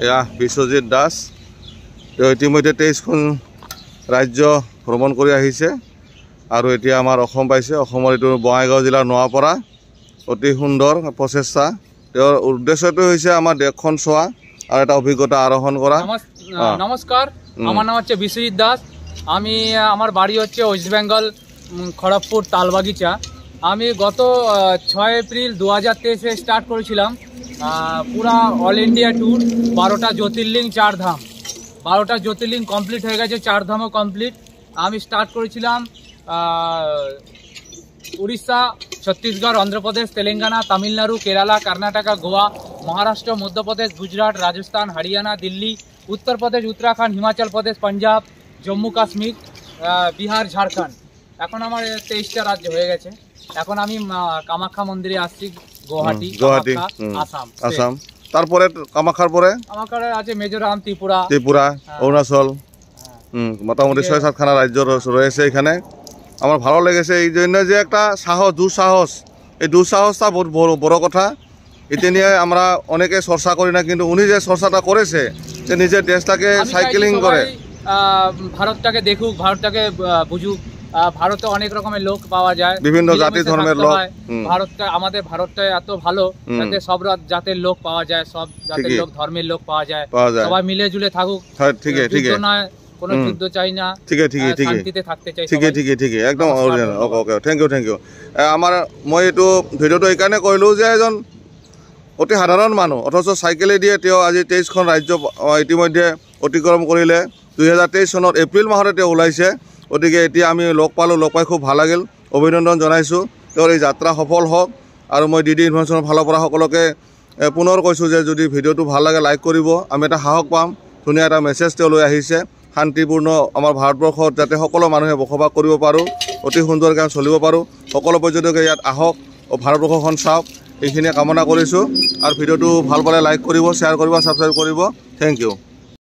এয়া বিশ্বজিৎ দাস তেওঁ ইতিমধ্যে 23খন ৰাজ্য ভ্ৰমণ কৰি আহিছে আৰু এতিয়া আমাৰ অসম পাইছে। অসমৰ এইটো বঙাইগাঁও জিলাৰ নোয়াপাৰা অতি সুন্দৰ প্ৰচেষ্টা। তেওঁৰ উদ্দেশ্যটো হৈছে আমাৰ দেশখন চোৱা আৰু এটা অভিজ্ঞতা আৰোহণ করা। নমস্কার, আমার নাম হচ্ছে বিশ্বজিৎ দাস। আমি আমার বাড়ি হচ্ছে ওয়েস্ট বেঙ্গল খড়গপুর তালবাগিচা। আমি গত 6 এপ্রিল 2023 স্টার্ট করেছিলাম পুরা অল ইন্ডিয়া ট্যুর। 12টা জ্যোতির্লিঙ্গ 4 ধাম, 12টা জ্যোতির্লিঙ্গ কমপ্লিট হয়ে গেছে, 4 ধামও কমপ্লিট। আমি স্টার্ট করেছিলাম উড়িষ্যা, ছত্তিশগড়, অন্ধ্রপ্রদেশ, তেলেঙ্গানা, তামিলনাড়ু, কেরালা, কর্ণাটকা, গোয়া, মহারাষ্ট্র, মধ্যপ্রদেশ, গুজরাট, রাজস্থান, হরিয়ানা, দিল্লি, উত্তরপ্রদেশ, উত্তরাখণ্ড, হিমাচল প্রদেশ, পাঞ্জাব, জম্মু কাশ্মীর, বিহার, ঝাড়খণ্ড। এখন আমার 23টা রাজ্য হয়ে গেছে। এখন আমি কামাখ্যা মন্দিরে আসছি, গুয়াহাটি, আসাম। তারপরে কামাখ্যার পরে কামাখ্যার আছে মিজোরাম, ত্রিপুরা, অরুণাচল, মোটামুটি 6-7খানা রাজ্য রয়েছে এখানে। আমার ভালো লেগেছে এই জন্য যে একটা সাহস, দুঃসাহস, এই দুঃসাহসটা বহুত বড় কথা। এটা নিয়ে আমরা অনেকে চর্চা করি না, কিন্তু উনি যে চর্চাটা করেছে যে নিজের দেশটাকে সাইকেলিং করে ভারতটাকে দেখুক, ভারতটাকে বুঝুক। ভারতে অনেক রকমের লোক পাওয়া যায়, বিভিন্ন জাতি ধর্মের লোক। ভারতটা, আমাদের ভারতটা এত ভালো যাতে সব জাতের লোক পাওয়া যায়, সব জাতের লোক, ধর্মের লোক পাওয়া যায়। সবাই মিলে জুলে থাকুক। ঠিক আছে, নয় কোনো যুদ্ধ চাই না, শান্তিতে থাকতে চাই। ঠিক একদম অরিজিনাল। Okay, thank U. আমার মই এইটো ভিডিওটো এইকাৰণে কৰিলো যে এজন অতি সাধাৰণ মানুহ অথচ চাইকেলে দিয়ে তেওঁ আজি 23খন ৰাজ্য ইতিমধ্যে অতিক্ৰম কৰিলে। 2023 চনত এপ্ৰিল মাহতে তেওঁ ওলাইছে। গতিকে এতিয়া আমি লগ পাই খুব ভাল লাগিল। অভিনন্দন জনাইছোঁ, তেওঁৰ এই যাত্ৰা সফল হওক। আৰু মই DD ইনফৰমেশ্যনৰ ফালৰ পৰা সকলোকে পুনৰ কৈছোঁ যে যদি ভিডিঅ'টো ভাল লাগে লাইক কৰিব, আমি এটা সাহস পাম। ধুনীয়া এটা মেছেজ তেওঁ লৈ আহিছে, শান্তিপূৰ্ণ আমাৰ ভাৰতবৰ্ষত যাতে সকলো মানুহে বসবাস কৰিব পাৰোঁ, অতি সুন্দৰকৈ চলিব পাৰোঁ। সকলো পৰ্যটকে ইয়াত আহক আৰু ভাৰতবৰ্ষখন চাওক, এইখিনিয়ে কামনা কৰিছোঁ। আৰু ভিডিঅ'টো ভাল পালে লাইক কৰিব, শ্বেয়াৰ কৰিব, ছাবস্ক্ৰাইব কৰিব। Thank U.